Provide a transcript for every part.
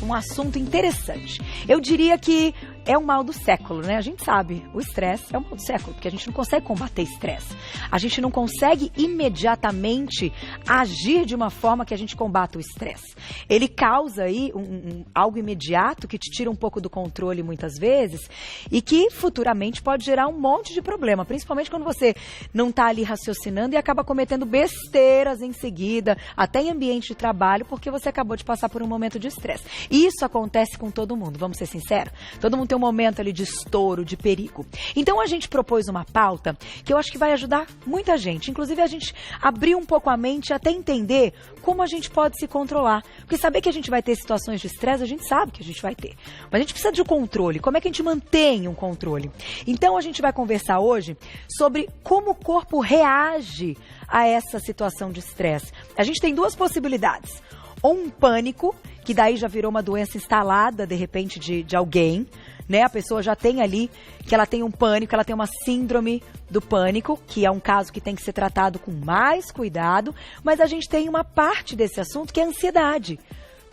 um assunto interessante. Eu diria que é um mal do século, né? A gente sabe, o estresse é um mal do século, porque a gente não consegue combater estresse. A gente não consegue imediatamente agir de uma forma que a gente combata o estresse. Ele causa aí algo imediato que te tira um pouco do controle muitas vezes e que futuramente pode gerar um monte de problema, principalmente quando você não está ali raciocinando e acaba cometendo besteiras em seguida, até em ambiente de trabalho, porque você acabou de passar por um momento de estresse. E isso acontece com todo mundo, vamos ser sinceros? Todo mundo tem um momento ali de estouro, de perigo. Então a gente propôs uma pauta que eu acho que vai ajudar muita gente. Inclusive a gente abriu um pouco a mente até entender como a gente pode se controlar. Porque saber que a gente vai ter situações de estresse, a gente sabe que a gente vai ter. Mas a gente precisa de um controle. Como é que a gente mantém um controle? Então a gente vai conversar hoje sobre como o corpo reage a essa situação de estresse. A gente tem duas possibilidades. Ou um pânico, que daí já virou uma doença instalada, de repente, de alguém, né? A pessoa já tem ali que ela tem um pânico, ela tem uma síndrome do pânico, que é um caso que tem que ser tratado com mais cuidado, mas a gente tem uma parte desse assunto que é a ansiedade.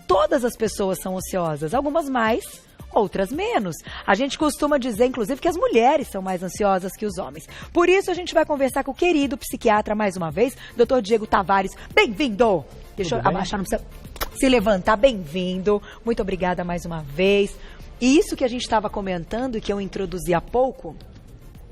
Todas as pessoas são ansiosas, algumas mais, outras menos. A gente costuma dizer, inclusive, que as mulheres são mais ansiosas que os homens. Por isso, a gente vai conversar com o querido psiquiatra, mais uma vez, Dr. Diego Tavares. Bem-vindo! Deixa eu abaixar, não precisa se levantar. Bem-vindo. Muito obrigada mais uma vez. E isso que a gente estava comentando e que eu introduzi há pouco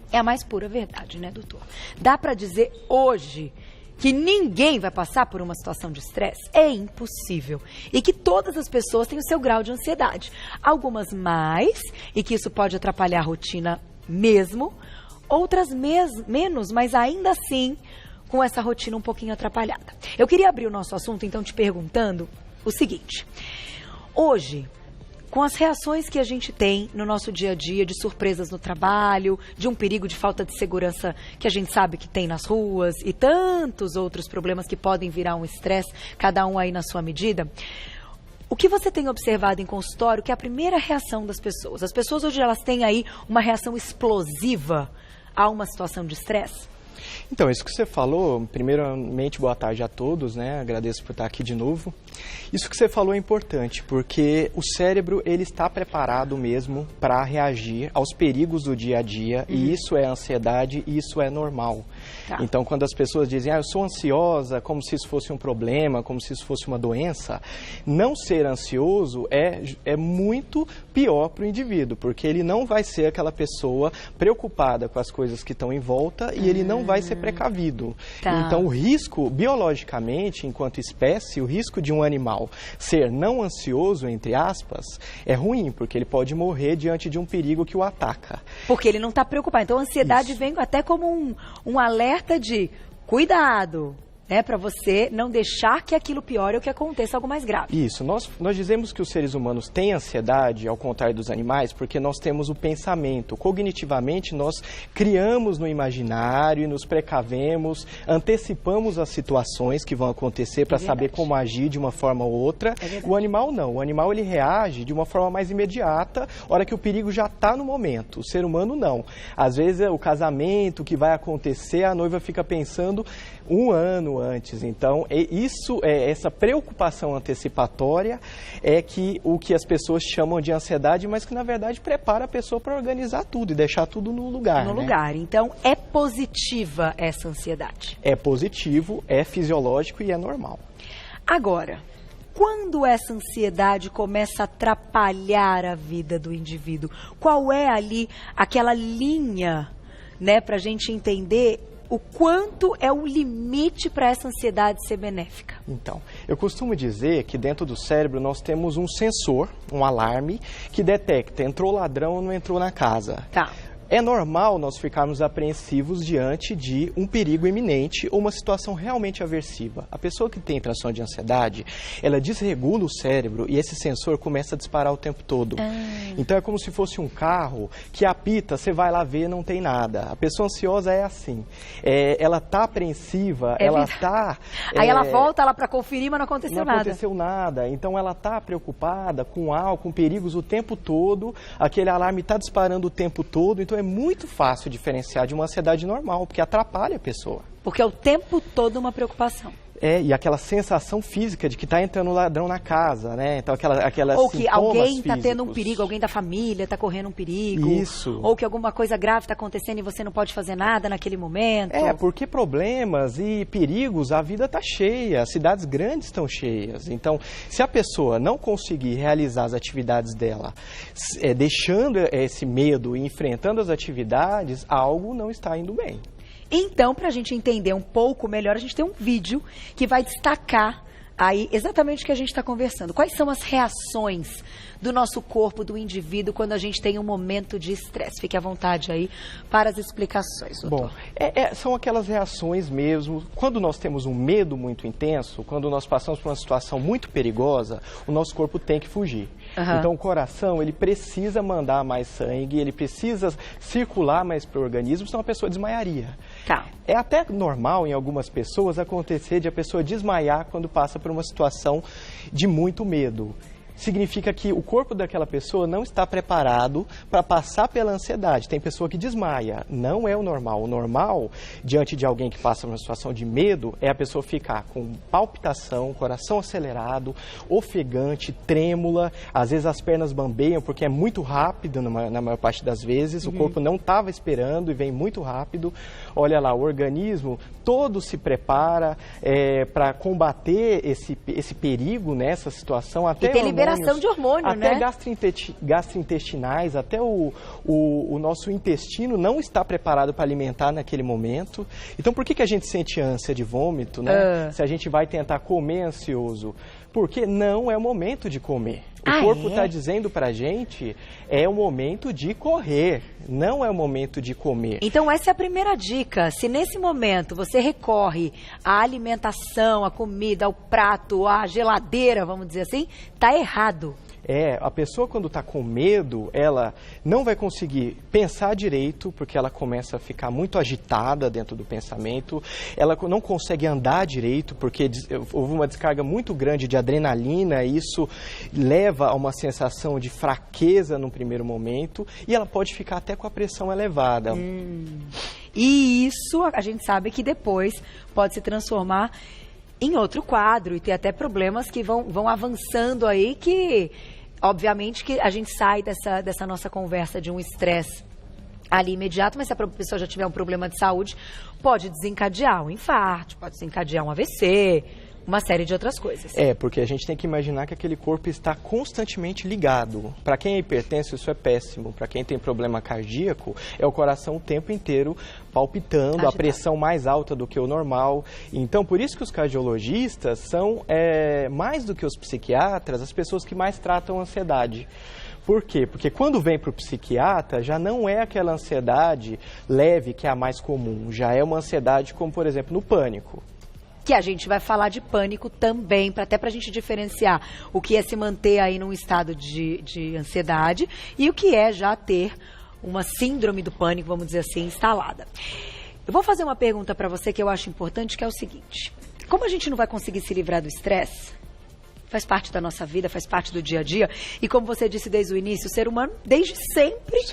é a mais pura verdade, né, doutor? Dá para dizer hoje que ninguém vai passar por uma situação de estresse? É impossível. E que todas as pessoas têm o seu grau de ansiedade. Algumas mais, e que isso pode atrapalhar a rotina mesmo. Outras menos, mas ainda assim com essa rotina um pouquinho atrapalhada. Eu queria abrir o nosso assunto, então, te perguntando o seguinte. Hoje, com as reações que a gente tem no nosso dia a dia, de surpresas no trabalho, de um perigo de falta de segurança que a gente sabe que tem nas ruas e tantos outros problemas que podem virar um estresse, cada um aí na sua medida, o que você tem observado em consultório que é a primeira reação das pessoas? As pessoas hoje elas têm aí uma reação explosiva a uma situação de estresse? Então, isso que você falou, primeiramente, boa tarde a todos, né? Agradeço por estar aqui de novo. Isso que você falou é importante, porque o cérebro, ele está preparado mesmo para reagir aos perigos do dia a dia, e isso é ansiedade, e isso é normal. Tá. Então, quando as pessoas dizem, eu sou ansiosa, como se isso fosse um problema, como se isso fosse uma doença, não ser ansioso é muito pior para o indivíduo, porque ele não vai ser aquela pessoa preocupada com as coisas que estão em volta, e ele não vai ser precavido. Tá. Então, o risco, biologicamente, enquanto espécie, o risco de um animal ser não ansioso, entre aspas, é ruim, porque ele pode morrer diante de um perigo que o ataca. Porque ele não está preocupado. Então, a ansiedade vem até como um alerta de cuidado, né, para você não deixar que aquilo piore ou que aconteça algo mais grave. Isso. Nós dizemos que os seres humanos têm ansiedade, ao contrário dos animais, porque nós temos o pensamento. Cognitivamente, nós criamos no imaginário e nos precavemos, antecipamos as situações que vão acontecer para saber como agir de uma forma ou outra. O animal não. O animal, ele reage de uma forma mais imediata, hora que o perigo já está no momento. O ser humano, não. Às vezes, o casamento que vai acontecer, a noiva fica pensando um ano antes. Então, essa preocupação antecipatória é o que as pessoas chamam de ansiedade, mas que, na verdade, prepara a pessoa para organizar tudo e deixar tudo no lugar. No lugar. Então, é positiva essa ansiedade? É positivo, é fisiológico e é normal. Agora, quando essa ansiedade começa a atrapalhar a vida do indivíduo, qual é ali aquela linha, né, para a gente entender o quanto é o limite para essa ansiedade ser benéfica? Então, eu costumo dizer que dentro do cérebro nós temos um sensor, um alarme, que detecta entrou ladrão ou não entrou na casa. Tá. É normal nós ficarmos apreensivos diante de um perigo iminente ou uma situação realmente aversiva. A pessoa que tem transtorno de ansiedade, ela desregula o cérebro e esse sensor começa a disparar o tempo todo. Então é como se fosse um carro que apita, você vai lá ver, não tem nada. A pessoa ansiosa é assim. Ela está apreensiva, ela está... Aí ela volta lá para conferir, mas não aconteceu nada. Não aconteceu nada. Então ela está preocupada com algo, com perigos o tempo todo, aquele alarme está disparando o tempo todo, então é muito fácil diferenciar de uma ansiedade normal, porque atrapalha a pessoa. Porque é o tempo todo uma preocupação. E aquela sensação física de que está entrando um ladrão na casa, né? Então, ou que alguém está físicos. tendo um perigo, alguém da família está correndo um perigo. Isso. Ou que alguma coisa grave está acontecendo e você não pode fazer nada naquele momento. Porque problemas e perigos, a vida está cheia, as cidades grandes estão cheias. Então, se a pessoa não conseguir realizar as atividades dela, deixando esse medo e enfrentando as atividades, algo não está indo bem. Então, para a gente entender um pouco melhor, a gente tem um vídeo que vai destacar aí exatamente o que a gente está conversando. Quais são as reações do nosso corpo, do indivíduo, quando a gente tem um momento de estresse? Fique à vontade aí para as explicações, doutor. Bom, são aquelas reações mesmo. Quando nós temos um medo muito intenso, quando nós passamos por uma situação muito perigosa, o nosso corpo tem que fugir. Então, o coração, ele precisa mandar mais sangue, ele precisa circular mais para o organismo, senão a pessoa desmaiaria. Tá. É até normal em algumas pessoas acontecer de a pessoa desmaiar quando passa por uma situação de muito medo. Significa que o corpo daquela pessoa não está preparado para passar pela ansiedade. Tem pessoa que desmaia. Não é o normal. O normal, diante de alguém que passa por uma situação de medo, é a pessoa ficar com palpitação, coração acelerado, ofegante, trêmula. Às vezes as pernas bambeiam porque é muito rápido na maior parte das vezes. O corpo não estava esperando e vem muito rápido. Olha lá, o organismo todo se prepara para combater esse perigo nessa situação. Até liberação de hormônio, até né? Gastrointestinais, até o nosso intestino não está preparado para alimentar naquele momento. Então, por que a gente sente ânsia de vômito, né? Se a gente vai tentar comer ansioso? Porque não é o momento de comer. O corpo está dizendo para a gente, é o momento de correr, não é o momento de comer. Então essa é a primeira dica. Se nesse momento você recorre à alimentação, à comida, ao prato, à geladeira, vamos dizer assim, tá errado. A pessoa quando está com medo, ela não vai conseguir pensar direito, porque ela começa a ficar muito agitada dentro do pensamento, ela não consegue andar direito, porque houve uma descarga muito grande de adrenalina, e isso leva a uma sensação de fraqueza no primeiro momento, e ela pode ficar até com a pressão elevada. E isso a gente sabe que depois pode se transformar em outro quadro, e ter até problemas que vão avançando aí, que obviamente que a gente sai dessa nossa conversa de um estresse ali imediato, mas se a pessoa já tiver um problema de saúde, pode desencadear um infarto, pode desencadear um AVC, uma série de outras coisas. Porque a gente tem que imaginar que aquele corpo está constantemente ligado. Para quem é hipertenso, isso é péssimo. Para quem tem problema cardíaco, é o coração o tempo inteiro palpitando, agitado, a pressão mais alta do que o normal. Então, por isso que os cardiologistas são, mais do que os psiquiatras, as pessoas que mais tratam a ansiedade. Por quê? Porque quando vem para o psiquiatra, já não é aquela ansiedade leve que é a mais comum. Já é uma ansiedade como, por exemplo, no pânico. Que a gente vai falar de pânico também, até para a gente diferenciar o que é se manter aí num estado de ansiedade e o que é já ter uma síndrome do pânico, vamos dizer assim, instalada. Eu vou fazer uma pergunta para você que eu acho importante, que é o seguinte: como a gente não vai conseguir se livrar do estresse, faz parte da nossa vida, faz parte do dia a dia, e como você disse desde o início, o ser humano desde sempre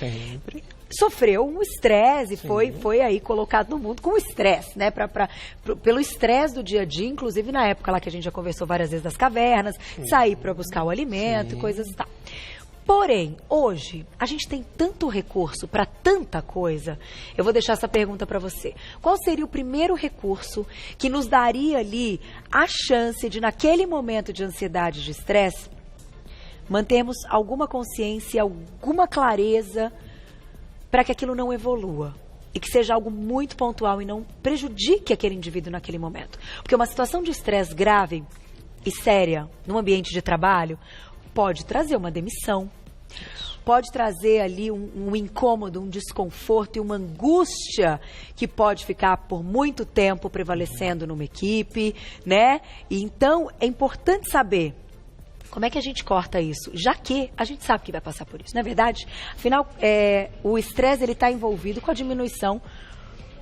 sofreu um estresse, foi aí colocado no mundo com estresse, né? Pelo estresse do dia a dia, inclusive na época lá que a gente já conversou várias vezes das cavernas, sair para buscar o alimento e coisas e tal. Porém, hoje, a gente tem tanto recurso para tanta coisa. Eu vou deixar essa pergunta para você. Qual seria o primeiro recurso que nos daria ali a chance de, naquele momento de ansiedade, de estresse, mantermos alguma consciência, alguma clareza para que aquilo não evolua? E que seja algo muito pontual e não prejudique aquele indivíduo naquele momento. Porque uma situação de estresse grave e séria num ambiente de trabalho pode trazer uma demissão, pode trazer ali um incômodo, um desconforto e uma angústia que pode ficar por muito tempo prevalecendo numa equipe, né? E então é importante saber como é que a gente corta isso, já que a gente sabe que vai passar por isso, não é verdade? Afinal, o estresse está envolvido com a diminuição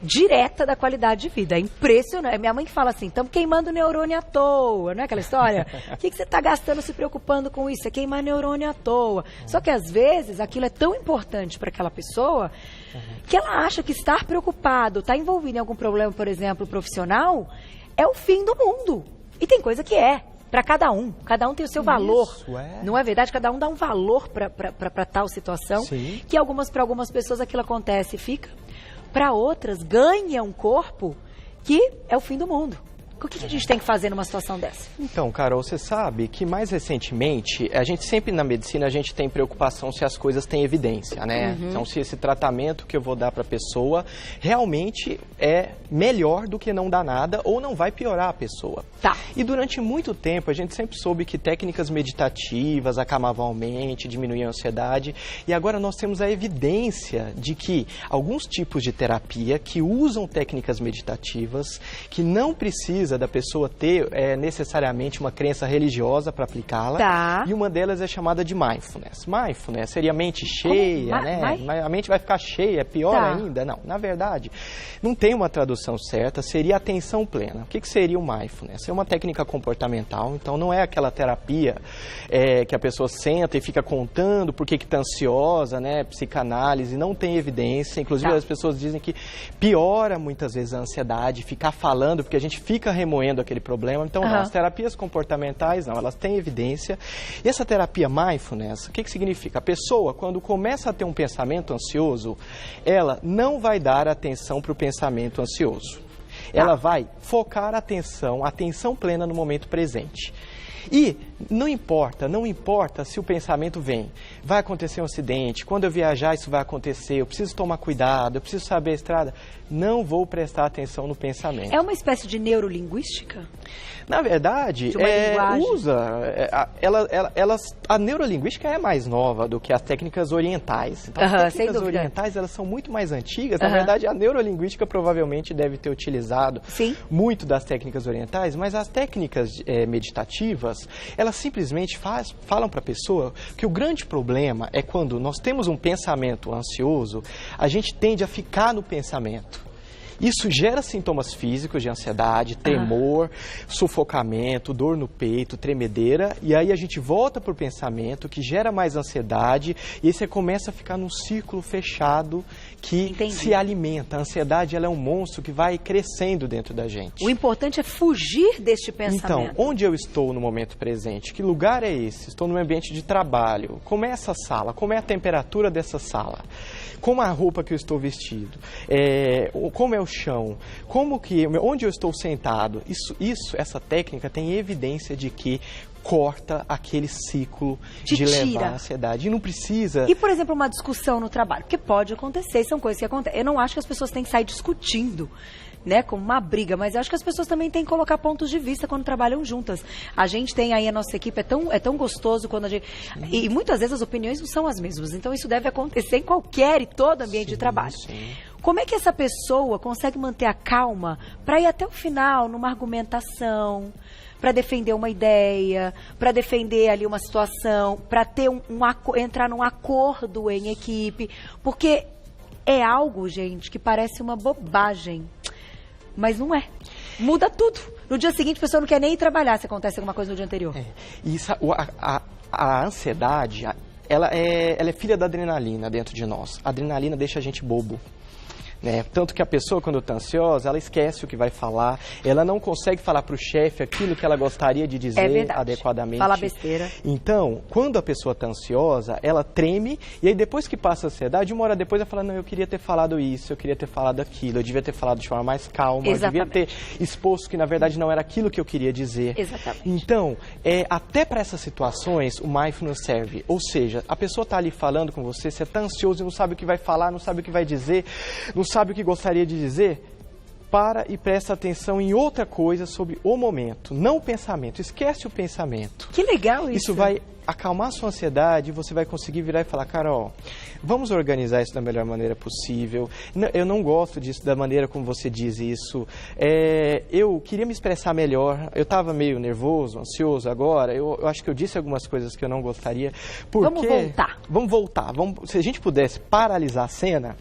direta da qualidade de vida. É impressionante. Minha mãe fala assim, estamos queimando neurônio à toa, não é aquela história? O que você está gastando se preocupando com isso? É queimar neurônio à toa. Só que às vezes aquilo é tão importante para aquela pessoa que ela acha que estar preocupado, estar envolvido em algum problema, por exemplo, profissional, é o fim do mundo. E tem coisa que é. Para cada um tem o seu valor. Isso, é. Não é verdade? Cada um dá um valor para tal situação. Sim. Que para algumas pessoas aquilo acontece e fica. Para outras, ganha um corpo que é o fim do mundo. O que a gente tem que fazer numa situação dessa? Então, Carol, você sabe que mais recentemente, a gente sempre na medicina, a gente tem preocupação se as coisas têm evidência, né? Então, se esse tratamento que eu vou dar para a pessoa realmente é melhor do que não dar nada ou não vai piorar a pessoa. Tá. E durante muito tempo, a gente sempre soube que técnicas meditativas acalmavam a mente, diminuíam a ansiedade. E agora nós temos a evidência de que alguns tipos de terapia que usam técnicas meditativas, que não precisa da pessoa ter necessariamente uma crença religiosa para aplicá-la. Tá. E uma delas é chamada de mindfulness. Mindfulness seria mente cheia, né? A mente vai ficar cheia, é pior ainda? Não, na verdade, não tem uma tradução certa, seria atenção plena. O que seria o mindfulness? É uma técnica comportamental, então não é aquela terapia que a pessoa senta e fica contando por que está ansiosa, né? Psicanálise, não tem evidência. Inclusive as pessoas dizem que piora muitas vezes a ansiedade, ficar falando, porque a gente fica remoendo aquele problema. Então, não, as terapias comportamentais, não, elas têm evidência. E essa terapia mindfulness, o que significa? A pessoa, quando começa a ter um pensamento ansioso, ela não vai dar atenção para o pensamento ansioso. Ela vai focar a atenção plena no momento presente. E não importa se o pensamento vem, vai acontecer um acidente, quando eu viajar isso vai acontecer, eu preciso tomar cuidado, eu preciso saber a estrada, não vou prestar atenção no pensamento. É uma espécie de neurolinguística? Na verdade, a neurolinguística é mais nova do que as técnicas orientais. Então, as técnicas orientais, elas são muito mais antigas. Na verdade, a neurolinguística provavelmente deve ter utilizado muito das técnicas orientais, mas as técnicas meditativas, elas simplesmente falam para a pessoa que o grande problema é quando nós temos um pensamento ansioso, a gente tende a ficar no pensamento. Isso gera sintomas físicos de ansiedade, tremor, sufocamento, dor no peito, tremedeira. E aí a gente volta para o pensamento, que gera mais ansiedade. E aí você começa a ficar num círculo fechado que se alimenta. A ansiedade, ela é um monstro que vai crescendo dentro da gente. O importante é fugir deste pensamento. Então, onde eu estou no momento presente? Que lugar é esse? Estou num ambiente de trabalho. Como é essa sala? Como é a temperatura dessa sala? Como a roupa que eu estou vestido? Como é o chão? Onde eu estou sentado? Essa técnica tem evidência de que corta aquele ciclo de levar a ansiedade. E não precisa... E, por exemplo, uma discussão no trabalho, porque pode acontecer, são coisas que acontecem. Eu não acho que as pessoas têm que sair discutindo, né, como uma briga, mas eu acho que as pessoas também têm que colocar pontos de vista quando trabalham juntas. A gente tem aí, a nossa equipe é tão gostoso quando a gente... E muitas vezes as opiniões não são as mesmas, então isso deve acontecer em qualquer e todo ambiente de trabalho. Como é que essa pessoa consegue manter a calma para ir até o final numa argumentação, para defender uma ideia, para defender ali uma situação, para ter entrar num acordo em equipe? Porque é algo, gente, que parece uma bobagem, mas não é. Muda tudo. No dia seguinte, a pessoa não quer nem ir trabalhar se acontece alguma coisa no dia anterior. A ansiedade, ela é filha da adrenalina dentro de nós. A adrenalina deixa a gente bobo. Tanto que a pessoa, quando está ansiosa, ela esquece o que vai falar, ela não consegue falar para o chefe aquilo que ela gostaria de dizer adequadamente. Fala besteira. Então, quando a pessoa está ansiosa, ela treme, e aí depois que passa a ansiedade, uma hora depois ela fala, não, eu queria ter falado isso, eu queria ter falado aquilo, eu devia ter falado de forma mais calma, eu devia ter exposto que na verdade não era aquilo que eu queria dizer. Exatamente. Então, até para essas situações, o mindfulness serve. Ou seja, a pessoa está ali falando com você está ansioso e não sabe o que vai falar, não sabe o que vai dizer, não sabe o que gostaria de dizer, para e presta atenção em outra coisa sobre o momento, não o pensamento. Esquece o pensamento. Que legal isso. Isso vai acalmar a sua ansiedade, você vai conseguir virar e falar, Carol, vamos organizar isso da melhor maneira possível. Eu não gosto disso, da maneira como você diz isso. Eu queria me expressar melhor. Eu estava meio nervoso, ansioso agora. Eu acho que eu disse algumas coisas que eu não gostaria. Vamos voltar. Se a gente pudesse paralisar a cena,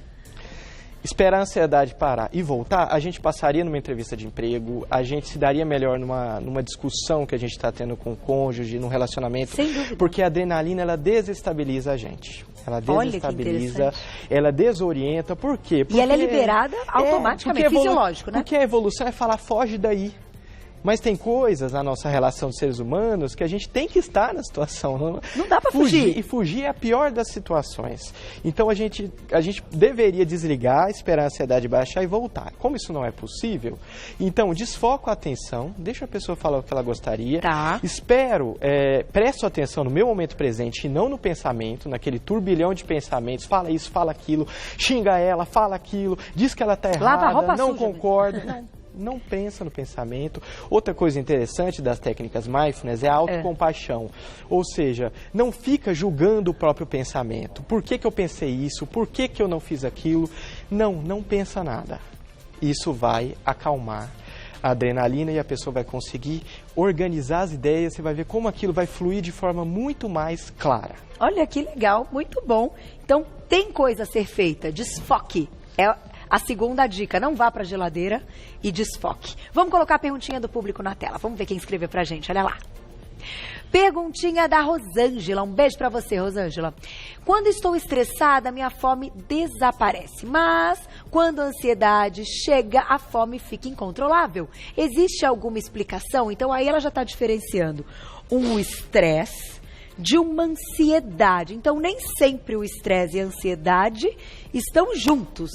esperar a ansiedade parar e voltar, a gente passaria numa entrevista de emprego, a gente se daria melhor numa discussão que a gente está tendo com o cônjuge, num relacionamento. Sem dúvida. Porque a adrenalina, ela desestabiliza a gente. Ela desestabiliza, ela desorienta. Por quê? E ela é liberada automaticamente, fisiológico, né? Porque a evolução é falar, foge daí. Mas tem coisas na nossa relação de seres humanos que a gente tem que estar na situação. Não dá para fugir. E fugir é a pior das situações. Então a gente deveria desligar, esperar a ansiedade baixar e voltar. Como isso não é possível, então desfoco a atenção, deixa a pessoa falar o que ela gostaria. Tá. Presto atenção no meu momento presente e não no pensamento, naquele turbilhão de pensamentos. Fala isso, fala aquilo, xinga ela, fala aquilo, diz que ela está errada, Lava a roupa não suja, concorda. Não pensa no pensamento. Outra coisa interessante das técnicas mindfulness é a autocompaixão. Ou seja, não fica julgando o próprio pensamento. Por que eu pensei isso? Por que eu não fiz aquilo? Não pensa nada. Isso vai acalmar a adrenalina e a pessoa vai conseguir organizar as ideias. Você vai ver como aquilo vai fluir de forma muito mais clara. Olha que legal, muito bom. Então, tem coisa a ser feita. Desfoque. A segunda dica, não vá para a geladeira e desfoque. Vamos colocar a perguntinha do público na tela. Vamos ver quem escreveu pra gente, olha lá. Perguntinha da Rosângela. Um beijo para você, Rosângela. Quando estou estressada, minha fome desaparece. Mas, quando a ansiedade chega, a fome fica incontrolável. Existe alguma explicação? Então, aí ela já está diferenciando um estresse de uma ansiedade. Então, nem sempre o estresse e a ansiedade estão juntos.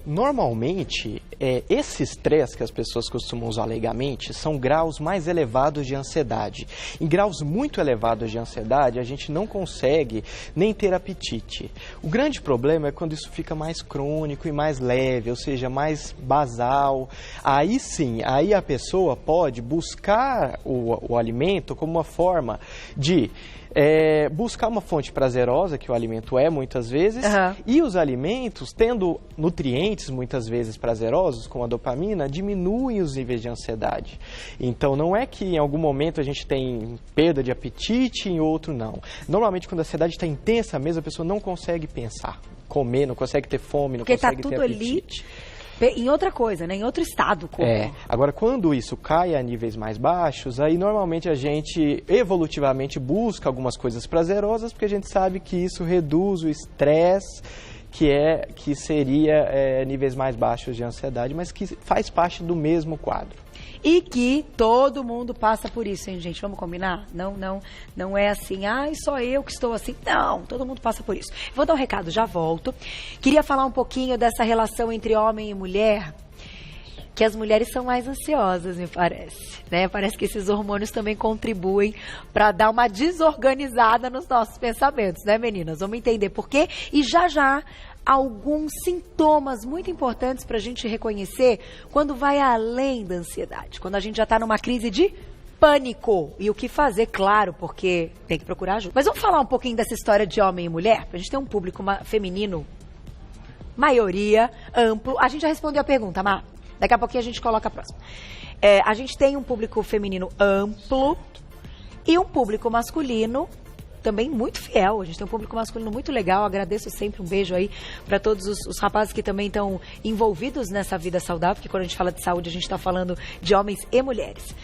Normalmente, esse estresse que as pessoas costumam usar legalmente são graus mais elevados de ansiedade. Em graus muito elevados de ansiedade, a gente não consegue nem ter apetite. O grande problema é quando isso fica mais crônico e mais leve, ou seja, mais basal. Aí sim, aí a pessoa pode buscar o alimento como uma forma de buscar uma fonte prazerosa, que o alimento é muitas vezes, e os alimentos, tendo nutrientes muitas vezes prazerosos, como a dopamina, diminuem os níveis de ansiedade. Então não é que em algum momento a gente tem perda de apetite e em outro não. Normalmente quando a ansiedade está intensa mesmo, a pessoa não consegue pensar, comer, não consegue ter fome, não consegue ter apetite. Em outra coisa, né? Em outro estado. Agora, quando isso cai a níveis mais baixos, aí normalmente a gente evolutivamente busca algumas coisas prazerosas, porque a gente sabe que isso reduz o estresse, que seria níveis mais baixos de ansiedade, mas que faz parte do mesmo quadro. E que todo mundo passa por isso, hein, gente? Vamos combinar? Não é assim, só eu que estou assim. Não, todo mundo passa por isso. Vou dar um recado, já volto. Queria falar um pouquinho dessa relação entre homem e mulher, que as mulheres são mais ansiosas, me parece, né? Parece que esses hormônios também contribuem para dar uma desorganizada nos nossos pensamentos, né, meninas? Vamos entender por quê. E já alguns sintomas muito importantes para a gente reconhecer quando vai além da ansiedade, quando a gente já está numa crise de pânico. E o que fazer, claro, porque tem que procurar ajuda. Mas vamos falar um pouquinho dessa história de homem e mulher, para a gente ter um público feminino, maioria, amplo. A gente já respondeu a pergunta, Mar. Daqui a pouquinho a gente coloca a próxima. A gente tem um público feminino amplo e um público masculino também muito fiel. A gente tem um público masculino muito legal. Agradeço sempre, um beijo aí para todos os rapazes que também estão envolvidos nessa vida saudável, porque quando a gente fala de saúde, a gente está falando de homens e mulheres.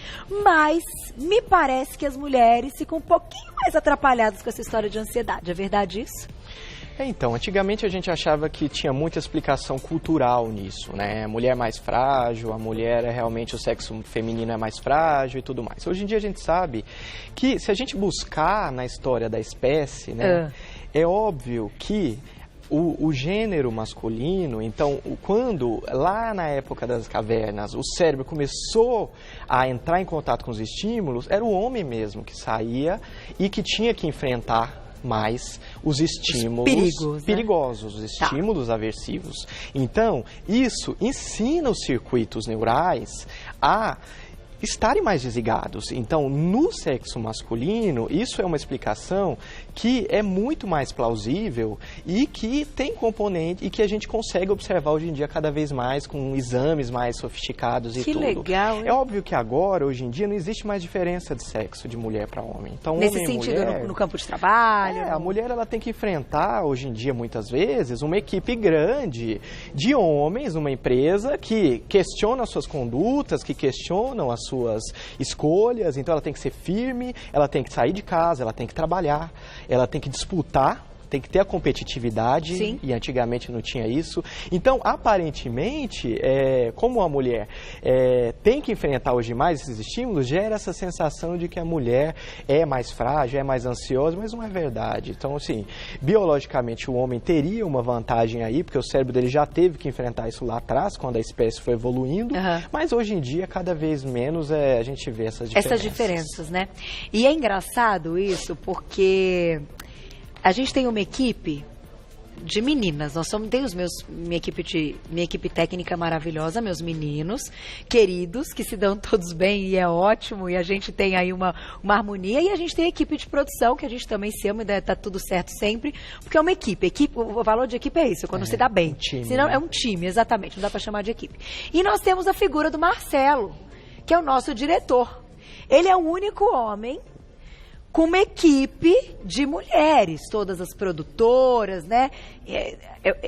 Mas me parece que as mulheres ficam um pouquinho mais atrapalhadas com essa história de ansiedade. É verdade isso? Então, antigamente a gente achava que tinha muita explicação cultural nisso, né? A mulher é mais frágil, a mulher realmente o sexo feminino é mais frágil e tudo mais. Hoje em dia a gente sabe que se a gente buscar na história da espécie, né, é óbvio que o gênero masculino, então, quando lá na época das cavernas o cérebro começou a entrar em contato com os estímulos, era o homem mesmo que saía e que tinha que enfrentar mais os estímulos perigosos, os estímulos aversivos. Então, isso ensina os circuitos neurais a estarem mais desligados. Então, no sexo masculino, isso é uma explicação que é muito mais plausível e que tem componente e que a gente consegue observar hoje em dia cada vez mais com exames mais sofisticados e tudo. Que legal, hein? É óbvio que agora, hoje em dia, não existe mais diferença de sexo de mulher para homem. Então, nesse homem sentido, mulher, no campo de trabalho? A mulher ela tem que enfrentar, hoje em dia, muitas vezes, uma equipe grande de homens, uma empresa que questiona as suas condutas, que questionam as suas escolhas. Então ela tem que ser firme, ela tem que sair de casa, ela tem que trabalhar, ela tem que disputar tem que ter a competitividade, Sim. e antigamente não tinha isso. Então, aparentemente, como a mulher tem que enfrentar hoje mais esses estímulos, gera essa sensação de que a mulher é mais frágil, é mais ansiosa, mas não é verdade. Então, assim, biologicamente o homem teria uma vantagem aí, porque o cérebro dele já teve que enfrentar isso lá atrás, quando a espécie foi evoluindo, mas hoje em dia, cada vez menos, a gente vê essas diferenças. Essas diferenças, né? E é engraçado isso, porque a gente tem uma equipe de meninas. Tenho minha equipe técnica maravilhosa, meus meninos queridos, que se dão todos bem e é ótimo, e a gente tem aí uma harmonia, e a gente tem a equipe de produção, que a gente também se ama e tá tudo certo sempre, porque é uma equipe. O valor de equipe é isso, quando se dá bem. Um time, senão né? é um time, exatamente, não dá para chamar de equipe. E nós temos a figura do Marcelo, que é o nosso diretor. Ele é o único homem com uma equipe de mulheres, todas as produtoras, né?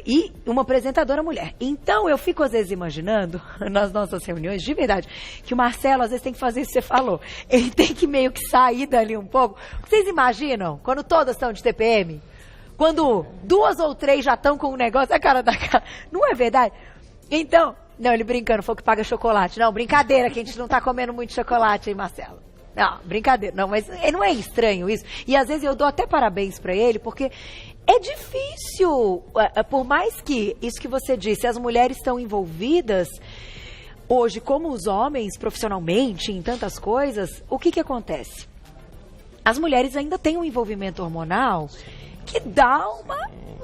E uma apresentadora mulher. Então, eu fico às vezes imaginando, nas nossas reuniões, de verdade, que o Marcelo às vezes tem que fazer isso que você falou. Ele tem que meio que sair dali um pouco. Vocês imaginam, quando todas estão de TPM? Quando 2 ou 3 já estão com um negócio, a cara da cara. Não é verdade? Então, não, ele brincando, foi o que paga chocolate. Não, brincadeira, que a gente não tá comendo muito chocolate, hein, Marcelo? Não, brincadeira. Não, mas não é estranho isso? E às vezes eu dou até parabéns pra ele, porque é difícil, por mais que, isso que você disse, as mulheres estão envolvidas hoje, como os homens, profissionalmente, em tantas coisas, o que acontece? As mulheres ainda têm um envolvimento hormonal que dá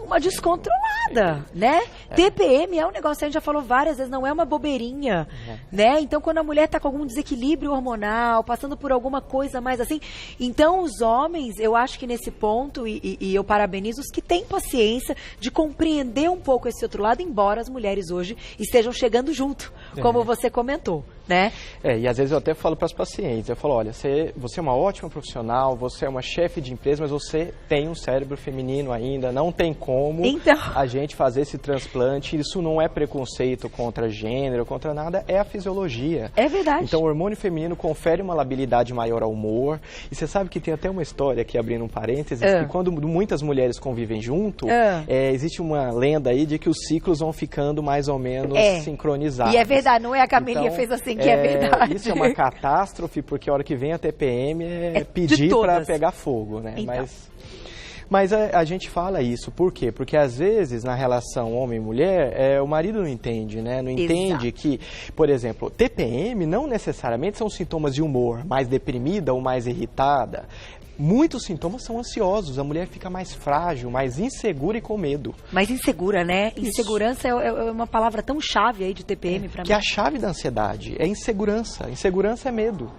uma descontrolada, né? TPM é um negócio que a gente já falou várias vezes, não é uma bobeirinha, né? Então, quando a mulher tá com algum desequilíbrio hormonal, passando por alguma coisa mais assim, então os homens, eu acho que nesse ponto, e eu parabenizo os que têm paciência de compreender um pouco esse outro lado, embora as mulheres hoje estejam chegando junto, como você comentou, né? E às vezes eu até falo para as pacientes, eu falo, olha, você é uma ótima profissional, você é uma chefe de empresa, mas você tem um cérebro feminino ainda, não tem como a gente fazer esse transplante, isso não é preconceito contra gênero, contra nada, é a fisiologia. É verdade. Então o hormônio feminino confere uma labilidade maior ao humor, e você sabe que tem até uma história aqui, abrindo um parênteses, que quando muitas mulheres convivem junto, existe uma lenda aí de que os ciclos vão ficando mais ou menos sincronizados. E é verdade, não é a Camilinha fez assim que é verdade. Isso é uma catástrofe, porque a hora que vem a TPM é pedir para pegar fogo, né? Então. Mas a gente fala isso, por quê? Porque às vezes na relação homem-mulher, o marido não entende, né? Não entende que, por exemplo, TPM não necessariamente são sintomas de humor, mais deprimida ou mais irritada. Muitos sintomas são ansiosos, a mulher fica mais frágil, mais insegura e com medo. Mais insegura, né? Isso. Insegurança é uma palavra tão chave aí de TPM para mim. Que é a chave da ansiedade, é insegurança. Insegurança é medo.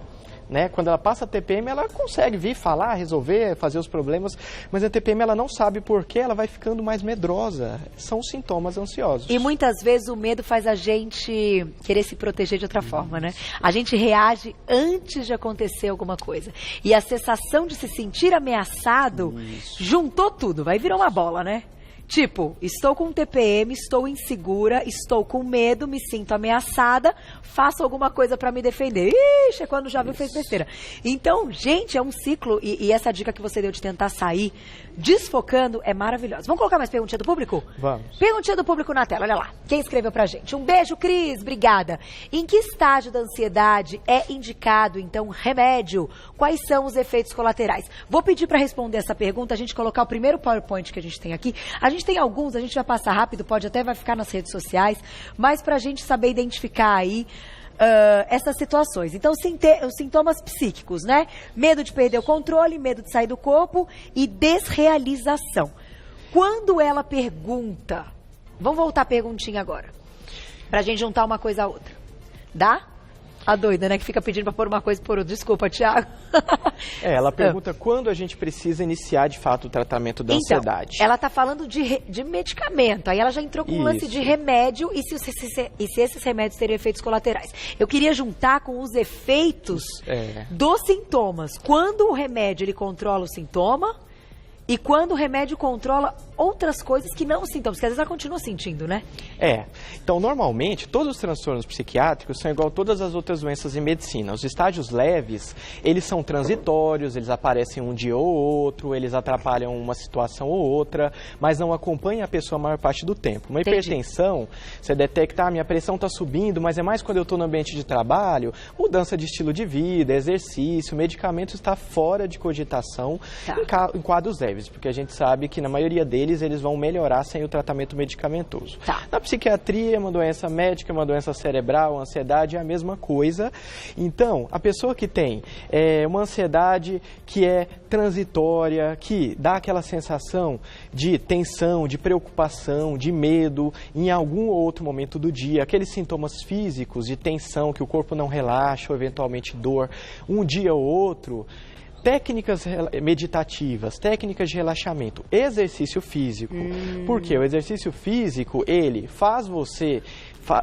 Né? Quando ela passa a TPM, ela consegue vir falar, resolver, fazer os problemas, mas a TPM ela não sabe por que ela vai ficando mais medrosa. São sintomas ansiosos. E muitas vezes o medo faz a gente querer se proteger de outra forma, né? A gente reage antes de acontecer alguma coisa. E a sensação de se sentir ameaçado juntou tudo, vai virar uma bola, né? Tipo, estou com TPM, estou insegura, estou com medo, me sinto ameaçada, faço alguma coisa para me defender. Ixi, é quando já viu, fez besteira. Então, gente, é um ciclo, e essa dica que você deu de tentar sair desfocando é maravilhosa. Vamos colocar mais perguntinha do público? Vamos. Perguntinha do público na tela, olha lá. Quem escreveu pra gente? Um beijo, Cris, obrigada. Em que estágio da ansiedade é indicado, então, remédio? Quais são os efeitos colaterais? Vou pedir para responder essa pergunta, a gente colocar o primeiro PowerPoint que a gente tem aqui. A gente tem alguns, a gente vai passar rápido, pode até vai ficar nas redes sociais, mas pra gente saber identificar aí essas situações. Então, os sintomas psíquicos, né? Medo de perder o controle, medo de sair do corpo e desrealização. Quando ela pergunta, vamos voltar a perguntinha agora, pra gente juntar uma coisa a outra. Dá? A doida, né? Que fica pedindo pra pôr uma coisa por outra. Desculpa, Thiago. Ela pergunta quando a gente precisa iniciar, de fato, o tratamento da ansiedade. Ela tá falando de medicamento. Aí ela já entrou com um lance de remédio e se esses remédios teriam efeitos colaterais. Eu queria juntar com os efeitos dos sintomas. Quando o remédio, ele controla o sintoma E quando o remédio controla outras coisas que não sintomas, que às vezes ela continua sentindo, né? Então normalmente todos os transtornos psiquiátricos são igual a todas as outras doenças em medicina. Os estágios leves, eles são transitórios, eles aparecem um dia ou outro, eles atrapalham uma situação ou outra, mas não acompanham a pessoa a maior parte do tempo. Uma hipertensão, você detecta, minha pressão está subindo, mas é mais quando eu estou no ambiente de trabalho, mudança de estilo de vida, exercício, medicamento está fora de cogitação em quadros leves. Porque a gente sabe que na maioria deles eles vão melhorar sem o tratamento medicamentoso. Na psiquiatria, uma doença médica, uma doença cerebral, ansiedade é a mesma coisa. Então, a pessoa que tem uma ansiedade que é transitória, que dá aquela sensação de tensão, de preocupação, de medo em algum outro momento do dia, aqueles sintomas físicos de tensão, que o corpo não relaxa ou eventualmente dor, um dia ou outro, técnicas meditativas, técnicas de relaxamento, exercício físico. Porque o exercício físico, ele faz você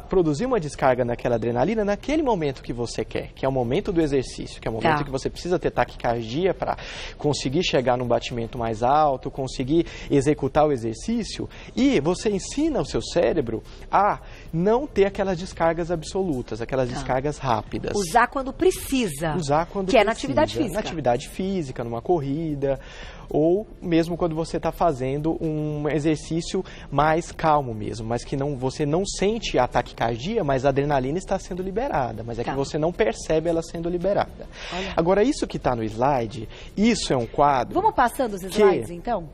produzir uma descarga naquela adrenalina naquele momento que você quer, que é o momento do exercício, que é o momento que você precisa ter taquicardia para conseguir chegar num batimento mais alto, conseguir executar o exercício, e você ensina o seu cérebro a não ter aquelas descargas absolutas, aquelas descargas rápidas. Usar quando precisa. Usar quando precisa. É na atividade física. Na atividade física, numa corrida, ou mesmo quando você está fazendo um exercício mais calmo mesmo, mas que você não sente a taquicardia, mas a adrenalina está sendo liberada, mas é que você não percebe ela sendo liberada. Agora, isso que está no slide, isso é um quadro... Vamos passando os slides, então?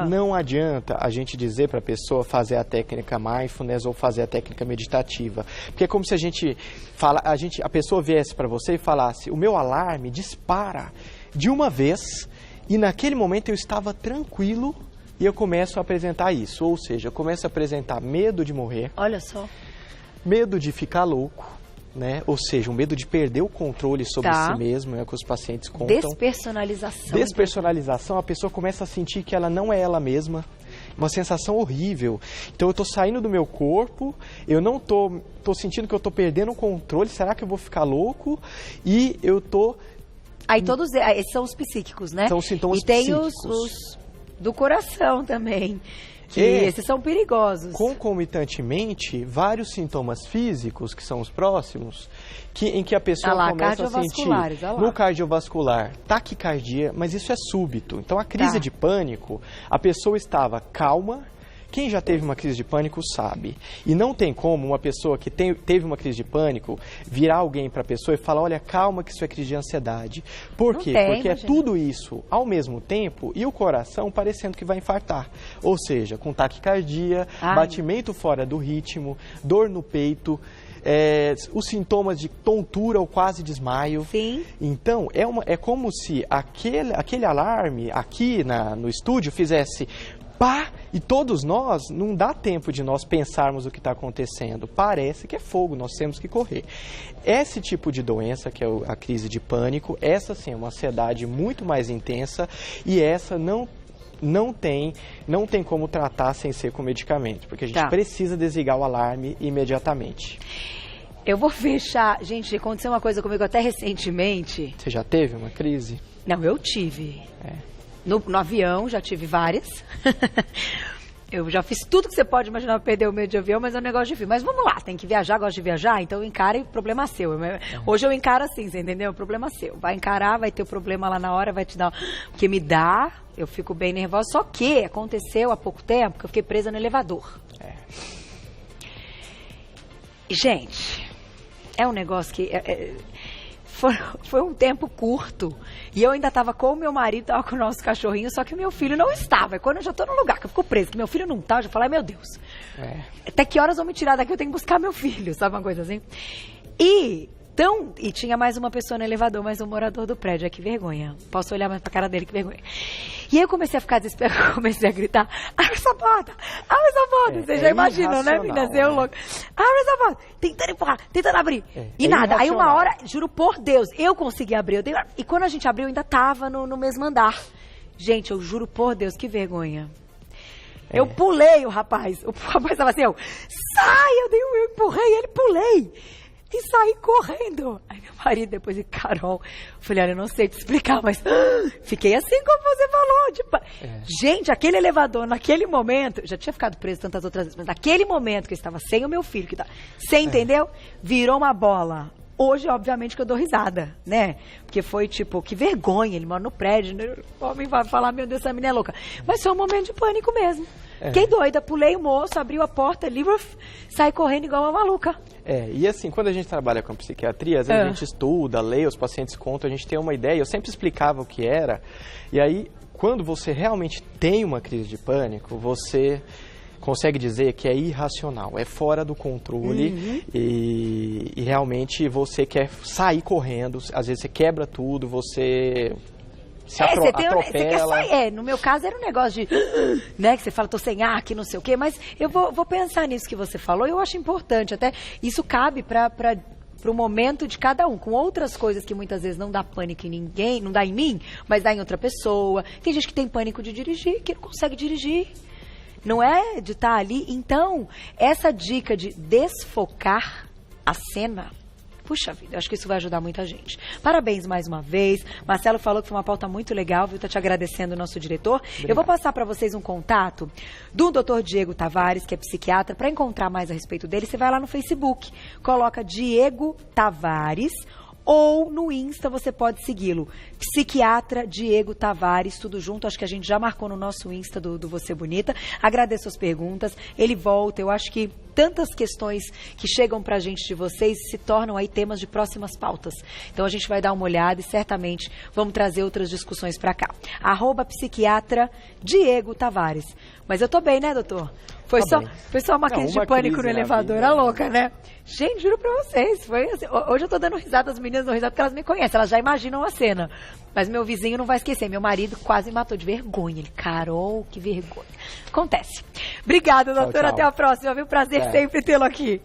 Não adianta a gente dizer para a pessoa fazer a técnica mindfulness ou fazer a técnica meditativa. Porque é como se a pessoa viesse para você e falasse, o meu alarme dispara de uma vez e naquele momento eu estava tranquilo e eu começo a apresentar isso. Ou seja, eu começo a apresentar medo de morrer. Olha só. Medo de ficar louco. Né? Ou seja, o medo de perder o controle sobre si mesmo, é o que os pacientes contam. Despersonalização. Despersonalização, a pessoa começa a sentir que ela não é ela mesma, uma sensação horrível. Então eu estou saindo do meu corpo, eu não estou sentindo que eu estou perdendo o controle, será que eu vou ficar louco? E eu estou... Aí todos esses são os psíquicos, né? São sintomas psíquicos. E tem psíquicos. os do coração também. Que esses são perigosos. Concomitantemente, vários sintomas físicos, que são os próximos, em que a pessoa começa a sentir no cardiovascular taquicardia, mas isso é súbito. Então, a crise de pânico, a pessoa estava calma. Quem já teve uma crise de pânico sabe. E não tem como uma pessoa que teve uma crise de pânico virar alguém para a pessoa e falar, olha, calma que isso é crise de ansiedade. Por quê? Porque é tudo isso ao mesmo tempo e o coração parecendo que vai infartar. Ou seja, com taquicardia, batimento fora do ritmo, dor no peito, os sintomas de tontura ou quase desmaio. Sim. Então, é como se aquele alarme aqui no estúdio fizesse... E todos nós, não dá tempo de nós pensarmos o que está acontecendo. Parece que é fogo, nós temos que correr. Esse tipo de doença, que é a crise de pânico, essa sim é uma ansiedade muito mais intensa e essa não tem como tratar sem ser com medicamento, porque a gente precisa desligar o alarme imediatamente. Eu vou fechar. Gente, aconteceu uma coisa comigo até recentemente. Você já teve uma crise? Não, eu tive. No avião, já tive várias. Eu já fiz tudo que você pode imaginar para perder o medo de avião, mas é um negócio difícil. Mas vamos lá, tem que viajar, gosto de viajar, então encara e problema seu. Hoje eu encaro assim, você entendeu? Problema seu. Vai encarar, vai ter o problema lá na hora, vai te dar... Porque me dá, eu fico bem nervosa. Só que aconteceu há pouco tempo que eu fiquei presa no elevador. Gente, é um negócio que... Foi um tempo curto. E eu ainda estava com o meu marido, estava com o nosso cachorrinho, só que o meu filho não estava. E quando eu já estou no lugar que eu fico preso, que meu filho não está, eu já falo, ai meu Deus. Até que horas vão me tirar daqui? Eu tenho que buscar meu filho, sabe uma coisa assim? E tinha mais uma pessoa no elevador, mais um morador do prédio. Que vergonha. Posso olhar mais pra cara dele, que vergonha. E aí eu comecei a ficar desesperada, comecei a gritar, abre essa porta, abre essa porta. Vocês já imaginam, né, meninas? Eu louco. Abre essa porta. Tentando empurrar, tentando abrir. E nada. Aí uma hora, juro por Deus, eu consegui abrir. E quando a gente abriu, eu ainda tava no mesmo andar. Gente, eu juro por Deus, que vergonha. Eu pulei o rapaz. O rapaz tava assim, sai! Eu empurrei ele, pulei. E saí correndo. Aí meu marido depois de Carol, falei, olha, eu não sei te explicar, mas fiquei assim como você falou. Gente, aquele elevador, naquele momento, já tinha ficado preso tantas outras vezes, mas naquele momento que eu estava sem o meu filho, você entendeu? Virou uma bola. Hoje, obviamente, que eu dou risada, né? Porque foi tipo, que vergonha, ele mora no prédio, né? O homem vai falar, meu Deus, essa menina é louca. Mas foi um momento de pânico mesmo. Fiquei doida, pulei o moço, abriu a porta ali, saí correndo igual uma maluca. E assim, quando a gente trabalha com psiquiatria, às vezes a gente estuda, lê, os pacientes contam, a gente tem uma ideia, eu sempre explicava o que era, e aí, quando você realmente tem uma crise de pânico, você consegue dizer que é irracional, é fora do controle e realmente você quer sair correndo, às vezes você quebra tudo, você se atropela. Você quer sair. No meu caso era um negócio de, né, que você fala, tô sem ar, que não sei o quê, mas eu vou pensar nisso que você falou, eu acho importante, até isso cabe para o momento de cada um, com outras coisas que muitas vezes não dá pânico em ninguém, não dá em mim, mas dá em outra pessoa. Tem gente que tem pânico de dirigir, que não consegue dirigir. Não é de estar ali. Então, essa dica de desfocar a cena, puxa vida, eu acho que isso vai ajudar muita gente. Parabéns mais uma vez. Marcelo falou que foi uma pauta muito legal, viu? Tá te agradecendo o nosso diretor. Obrigado. Eu vou passar para vocês um contato do Dr. Diego Tavares, que é psiquiatra. Para encontrar mais a respeito dele, você vai lá no Facebook, coloca Diego Tavares, ou no Insta você pode segui-lo. Psiquiatra Diego Tavares, tudo junto. Acho que a gente já marcou no nosso Insta do Você Bonita. Agradeço as perguntas. Ele volta. Eu acho que tantas questões que chegam pra gente de vocês se tornam aí temas de próximas pautas. Então a gente vai dar uma olhada e certamente vamos trazer outras discussões pra cá. @psiquiatra Diego Tavares. Mas eu tô bem, né, doutor? Foi só uma crise de pânico no elevador, era louca, né? Gente, juro pra vocês, foi assim, hoje eu tô dando risada, as meninas dão risada porque elas me conhecem, elas já imaginam a cena. Mas meu vizinho não vai esquecer, meu marido quase matou de vergonha. Ele, Carol, que vergonha. Acontece. Obrigada, doutora, tchau. Até a próxima, viu? Prazer sempre tê-lo aqui.